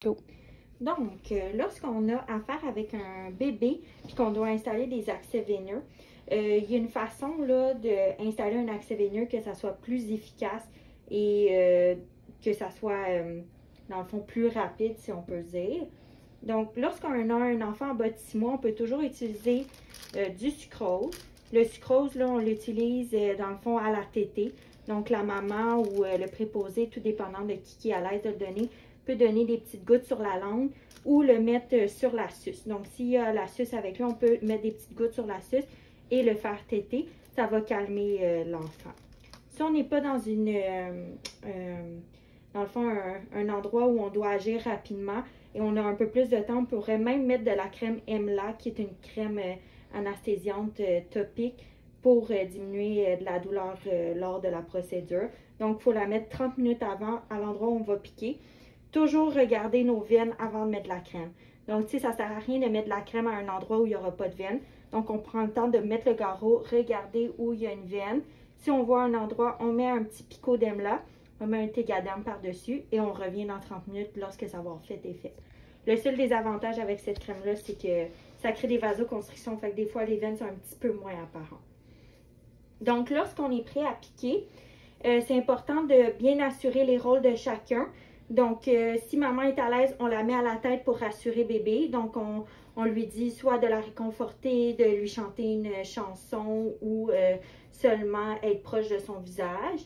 Go. Donc, lorsqu'on a affaire avec un bébé et qu'on doit installer des accès veineux, il y a une façon d'installer un accès veineux que ça soit plus efficace et que ça soit, dans le fond, plus rapide, si on peut dire. Donc, lorsqu'on a un enfant en bas de 6 mois, on peut toujours utiliser du sucrose. Le sucrose, là, on l'utilise, dans le fond, à la tétée. Donc, la maman ou le préposé, tout dépendant de qui est à l'aise de le donner, peut donner des petites gouttes sur la langue ou le mettre sur la suce. Donc, s'il y a la suce avec lui, on peut mettre des petites gouttes sur la suce et le faire téter. Ça va calmer l'enfant. Si on n'est pas dans dans le fond, un endroit où on doit agir rapidement et on a un peu plus de temps, on pourrait même mettre de la crème EMLA, qui est une crème anesthésiante topique pour diminuer de la douleur lors de la procédure. Donc, il faut la mettre 30 minutes avant à l'endroit où on va piquer. Toujours regarder nos veines avant de mettre de la crème. Donc, tu sais, ça ne sert à rien de mettre de la crème à un endroit où il n'y aura pas de veine. Donc, on prend le temps de mettre le garrot, regarder où il y a une veine. Si on voit un endroit, on met un petit picot d'EMLA, on met un Tegaderm par-dessus et on revient dans 30 minutes lorsque ça va avoir fait effet. Le seul désavantage avec cette crème-là, c'est que ça crée des vasoconstrictions, fait que des fois, les veines sont un petit peu moins apparentes. Donc, lorsqu'on est prêt à piquer, c'est important de bien assurer les rôles de chacun. Donc, si maman est à l'aise, on la met à la tête pour rassurer bébé. Donc, on lui dit soit de la réconforter, de lui chanter une chanson ou seulement être proche de son visage.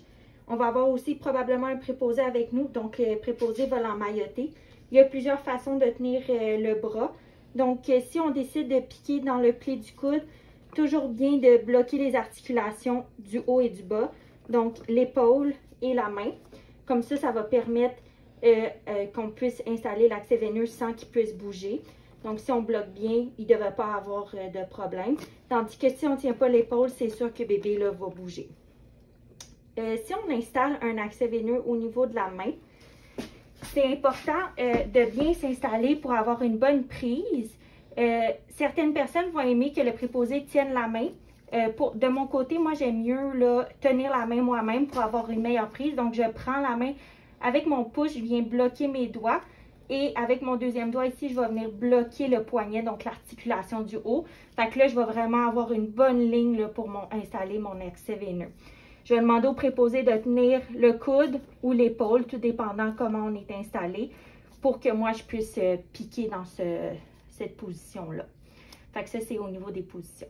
On va avoir aussi probablement un préposé avec nous. Donc, le préposé va l'emmailloter. Il y a plusieurs façons de tenir le bras. Donc, si on décide de piquer dans le pli du coude, toujours bien de bloquer les articulations du haut et du bas. Donc, l'épaule et la main. Comme ça va permettre qu'on puisse installer l'accès veineux sans qu'il puisse bouger. Donc, si on bloque bien, il ne devrait pas avoir de problème. Tandis que si on ne tient pas l'épaule, c'est sûr que bébé là, va bouger. Si on installe un accès veineux au niveau de la main, c'est important de bien s'installer pour avoir une bonne prise. Certaines personnes vont aimer que le préposé tienne la main. De mon côté, moi, j'aime mieux là, tenir la main moi-même pour avoir une meilleure prise. Donc, je prends la main avec mon pouce, je viens bloquer mes doigts. Et avec mon deuxième doigt ici, je vais venir bloquer le poignet, donc l'articulation du haut. Fait que là, je vais vraiment avoir une bonne ligne là, pour installer mon accès veineux. Je vais demander au préposé de tenir le coude ou l'épaule, tout dépendant comment on est installé, pour que moi, je puisse piquer dans cette position-là. Fait que ça, c'est au niveau des positions.